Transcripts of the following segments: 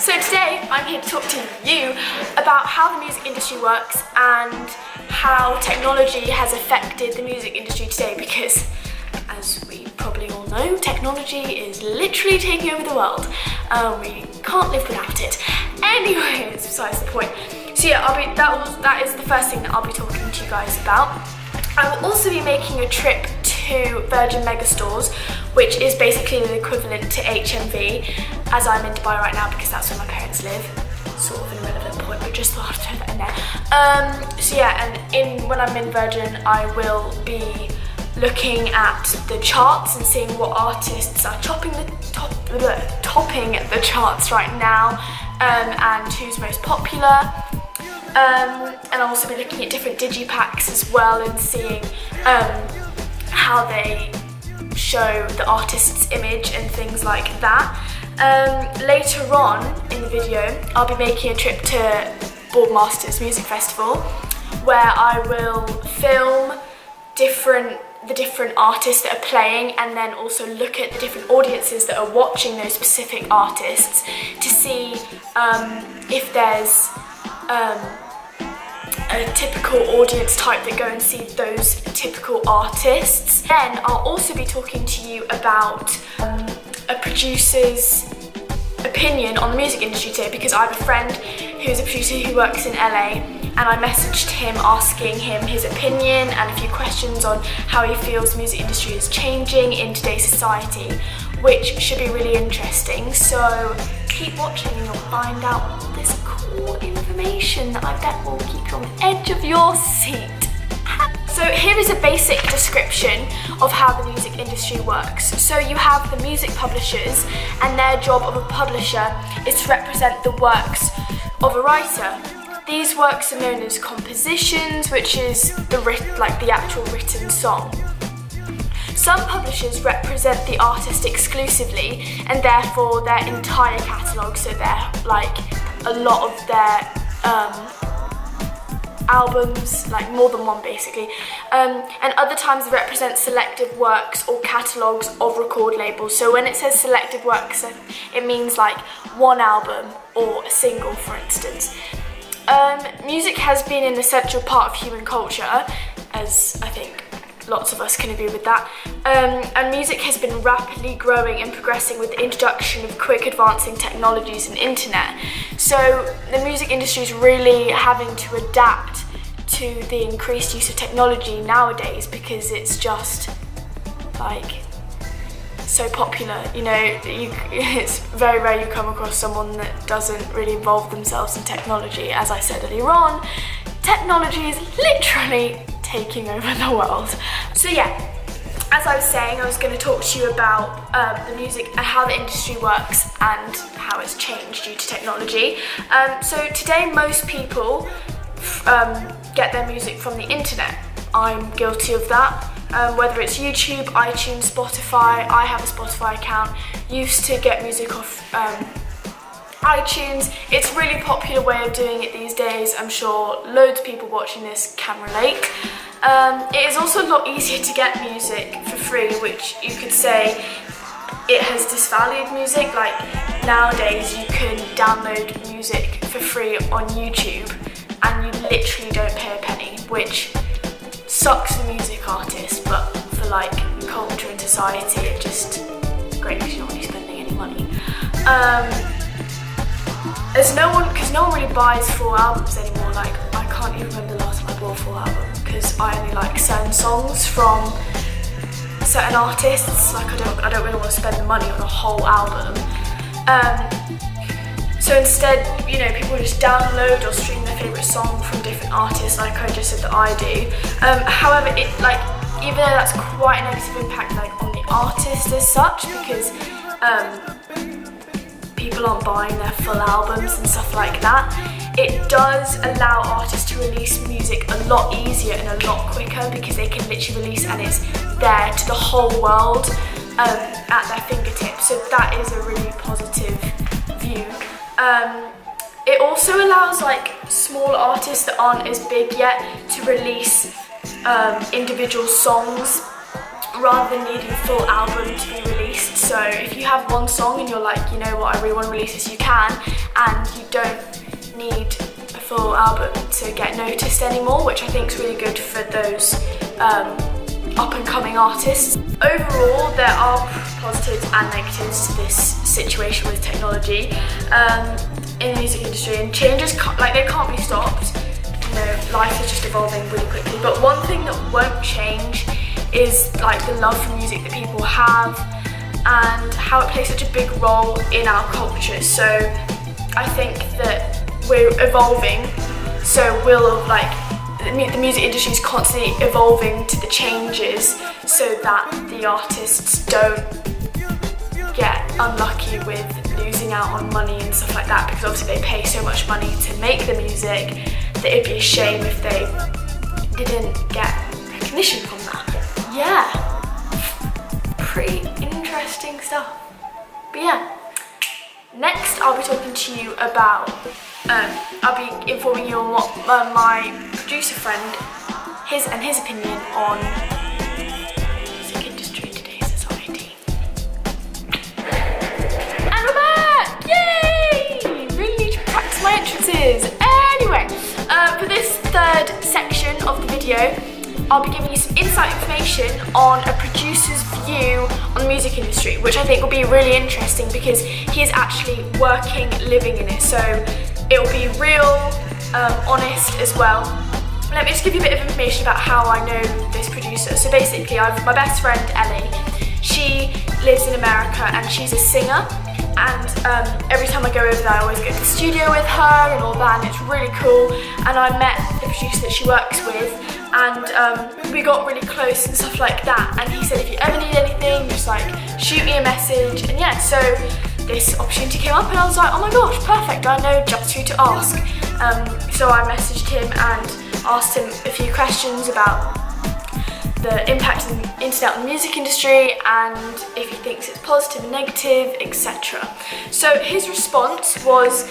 So today I'm here to talk to you about how the music industry works and how technology has affected the music industry today, because as we probably all know, technology is literally taking over the world. We can't live without it. Anyway, it's besides the point. So yeah, that is the first thing that I'll be talking to you guys about. I will also be making a trip to Virgin Megastores, which is basically the equivalent to HMV, as I'm in Dubai right now because that's where my parents live. Sort of an irrelevant point, but just thought I'd throw that in there. So yeah, and when I'm in Virgin, I will be looking at the charts and seeing what artists are topping the charts right now, and who's most popular. And I'll also be looking at different digipacks as well and seeing how they show the artist's image and things like that. Later on in the video, I'll be making a trip to Boardmasters Music Festival, where I will film the different artists that are playing, and then also look at the different audiences that are watching those specific artists to see if there's a typical audience type that go and see those typical artists. Then I'll also be talking to you about a producer's opinion on the music industry today, because I have a friend who's a producer who works in LA, and I messaged him asking him his opinion and a few questions on how he feels the music industry is changing in today's society, which should be really interesting. So keep watching and you'll find out all this cool information that I bet will keep you on the edge of your seat. So here is a basic description of how the music industry works. So you have the music publishers, and their job of a publisher is to represent the works of a writer. These works are known as compositions, which is the actual written song. Some publishers represent the artist exclusively, and therefore their entire catalogue, so they're like a lot of their albums, like more than one basically, and other times they represent selective works or catalogues of record labels. So when it says selective works, it means like one album or a single, for instance. Music has been an essential part of human culture, as I think lots of us can agree with that, and music has been rapidly growing and progressing with the introduction of quick advancing technologies and internet. So the music industry is really having to adapt to the increased use of technology nowadays, because it's just like so popular. You know, it's very rare you come across someone that doesn't really involve themselves in technology. As I said earlier on, technology is literally taking over the world. So yeah, as I was saying, I was going to talk to you about the music and how the industry works and how it's changed due to technology. So today most people get their music from the internet. I'm guilty of that. Whether it's YouTube, iTunes, Spotify. I have a Spotify account. Used to get music off iTunes. It's a really popular way of doing it these days. I'm sure loads of people watching this can relate. It is also a lot easier to get music for free, which you could say it has disvalued music. Like nowadays you can download music for free on YouTube and you literally don't pay a penny, which sucks for music artists, but for like culture and society it just great because you're not really spending any money. Because no one really buys full albums anymore. Like I can't even remember the last time I bought a full album, because I only like certain songs from certain artists. Like I don't really want to spend the money on a whole album. So instead, you know, people just download or stream their favourite song from different artists, like I just said that I do. However, even though that's quite a negative impact on the artist as such, because people aren't buying their full albums and stuff like that, it does allow artists to release music a lot easier and a lot quicker, because they can literally release and it's there to the whole world at their fingertips. So that is a really positive view. It also allows like small artists that aren't as big yet to release individual songs rather than needing a full album to be released. So if you have one song and you're like, you know what, I really want to release this, you can, and you don't need a full album to get noticed anymore, which I think is really good for those up and coming artists. Overall, there are positives and negatives to this situation with technology in the music industry, and changes they can't be stopped. You know, life is just evolving really quickly. But one thing that won't change is like the love for music that people have and how it plays such a big role in our culture. So I think that we're evolving, so the music industry is constantly evolving to the changes so that the artists don't get unlucky with losing out on money and stuff like that, because obviously they pay so much money to make the music that it'd be a shame if they didn't get recognition from that. Yeah, pretty interesting stuff. But yeah, next I'll be talking to you about, I'll be informing you on what my producer friend, his opinion on music industry in today's society. And we're back! Yay! Really need to practice my entrances. Anyway, for this third section of the video, I'll be giving you some insight information on a producer's view on the music industry, which I think will be really interesting because he is actually working, living in it. So it will be real, honest as well. Let me just give you a bit of information about how I know this producer. So basically, my best friend Ellie, she lives in America and she's a singer. And every time I go over there, I always go to the studio with her and all that, and it's really cool. And I met the producer that she works with, and we got really close and stuff like that. And he said, if you ever need anything, just like shoot me a message. And yeah, so this opportunity came up, and I was like, oh my gosh, perfect! I know just who to ask. So I messaged him and asked him a few questions about the impact of the internet on the music industry and if he thinks it's positive and negative, etc. So his response was,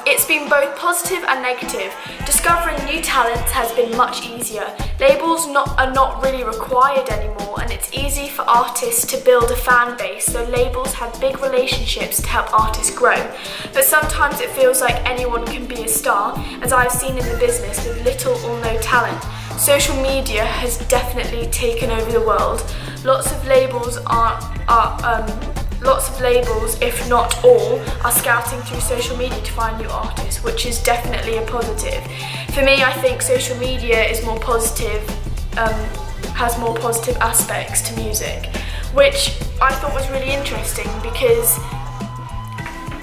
it's been both positive and negative. Discovering new talents has been much easier. Labels are not really required anymore, and it's easy for artists to build a fan base, so labels have big relationships to help artists grow. But sometimes it feels like anyone can be a star, as I've seen in the business with little or no talent. Social media has definitely taken over the world. Lots of labels, if not all, are scouting through social media to find new artists, which is definitely a positive. For me, I think social media is more positive, has more positive aspects to music, which I thought was really interesting because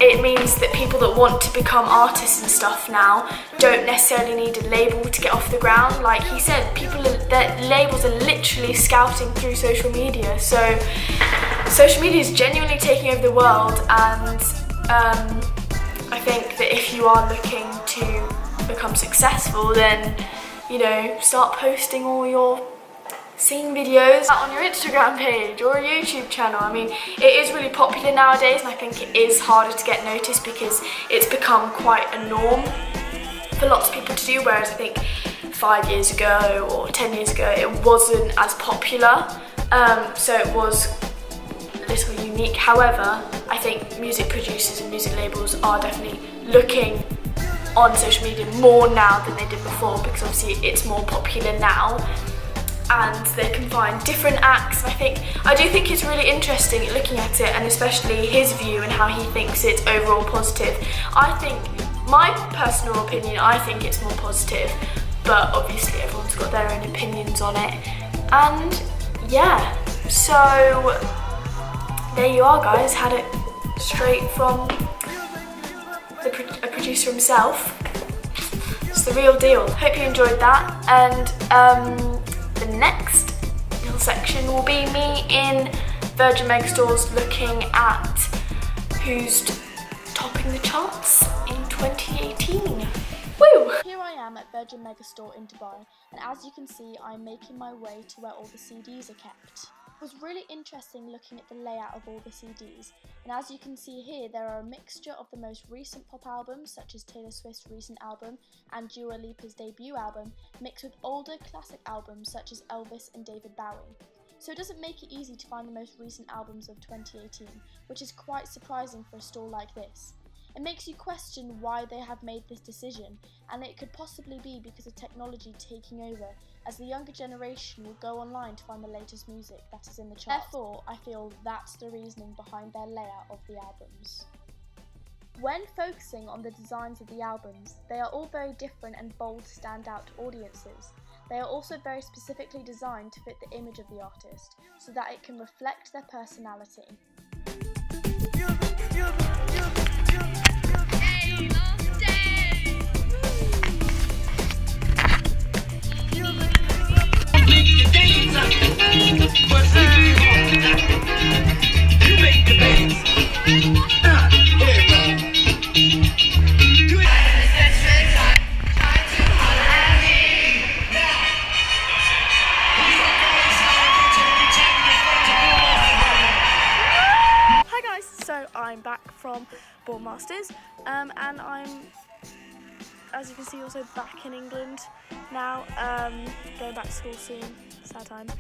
it means that people that want to become artists and stuff now don't necessarily need a label to get off the ground. Like he said, labels are literally scouting through social media. So social media is genuinely taking over the world, and I think that if you are looking to become successful, then, you know, start posting all your singing videos on your Instagram page or a YouTube channel. I mean, it is really popular nowadays, and I think it is harder to get noticed because it's become quite a norm for lots of people to do, whereas I think 5 years ago or 10 years ago it wasn't as popular, so it was a little unique. However, I think music producers and music labels are definitely looking on social media more now than they did before, because obviously it's more popular now and they can find different acts. I do think it's really interesting looking at it, and especially his view and how he thinks it's overall positive. I think, my personal opinion, I think it's more positive, but obviously everyone's got their own opinions on it. And yeah, so there you are guys, had it straight from a producer himself. It's the real deal. Hope you enjoyed that, and the next little section will be me in Virgin Megastores looking at who's topping the charts in 2018. Woo! Here I am at Virgin Megastore in Dubai, and as you can see, I'm making my way to where all the CDs are kept. It was really interesting looking at the layout of all the CDs, and as you can see here, there are a mixture of the most recent pop albums such as Taylor Swift's recent album and Dua Lipa's debut album, mixed with older classic albums such as Elvis and David Bowie. So it doesn't make it easy to find the most recent albums of 2018, which is quite surprising for a store like this. It makes you question why they have made this decision, and it could possibly be because of technology taking over, as the younger generation will go online to find the latest music that is in the charts. Therefore, I feel that's the reasoning behind their layout of the albums. When focusing on the designs of the albums, they are all very different and bold to stand out to audiences. They are also very specifically designed to fit the image of the artist, so that it can reflect their personality. So I'm back from Boardmasters, and I'm, as you can see, also back in England now, going back to school soon, sad times.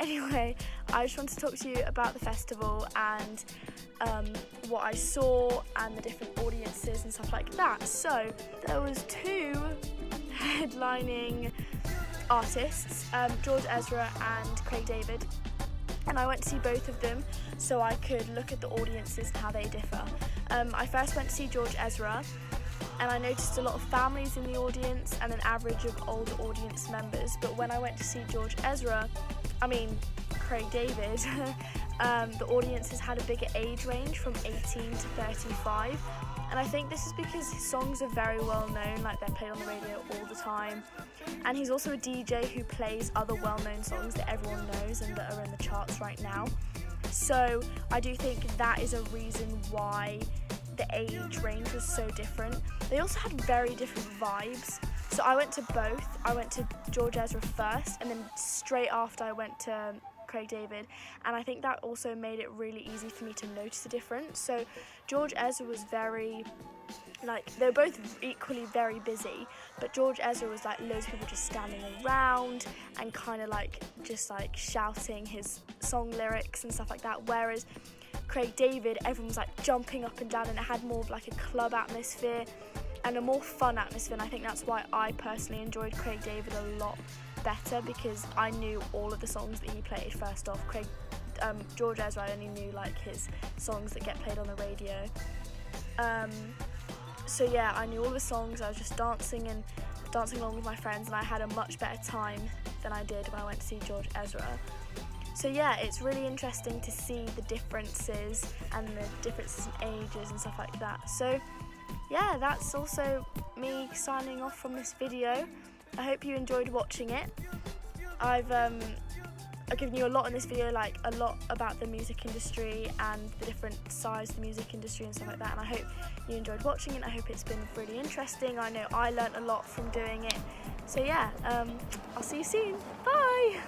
Anyway, I just wanted to talk to you about the festival and what I saw and the different audiences and stuff like that. So there was two headlining artists, George Ezra and Craig David. And I went to see both of them so I could look at the audiences and how they differ. I first went to see George Ezra, and I noticed a lot of families in the audience and an average of older audience members. But when I went to see Craig David, the audiences had a bigger age range from 18 to 35. And I think this is because his songs are very well known, like they're played on the radio all the time. And he's also a DJ who plays other well-known songs that everyone knows and that are in the charts right now. So I do think that is a reason why the age range was so different. They also had very different vibes. So I went to both. I went to George Ezra first, and then straight after I went to Craig David, and I think that also made it really easy for me to notice the difference. So George Ezra was very, they were both equally very busy, but George Ezra was loads of people just standing around and kind of just shouting his song lyrics and stuff like that, whereas Craig David, everyone was jumping up and down, and it had more of a club atmosphere and a more fun atmosphere. And I think that's why I personally enjoyed Craig David a lot better, because I knew all of the songs that he played. First off, George Ezra, I only knew his songs that get played on the radio. So yeah, I knew all the songs. I was just dancing along with my friends, and I had a much better time than I did when I went to see George Ezra. So yeah, it's really interesting to see the differences and the differences in ages and stuff like that. So yeah, that's also me signing off from this video. I hope you enjoyed watching it. I've given you a lot in this video, a lot about the music industry and the different sides of the music industry and stuff like that, and I hope you enjoyed watching it. I hope it's been really interesting. I know I learnt a lot from doing it. So yeah, I'll see you soon. Bye!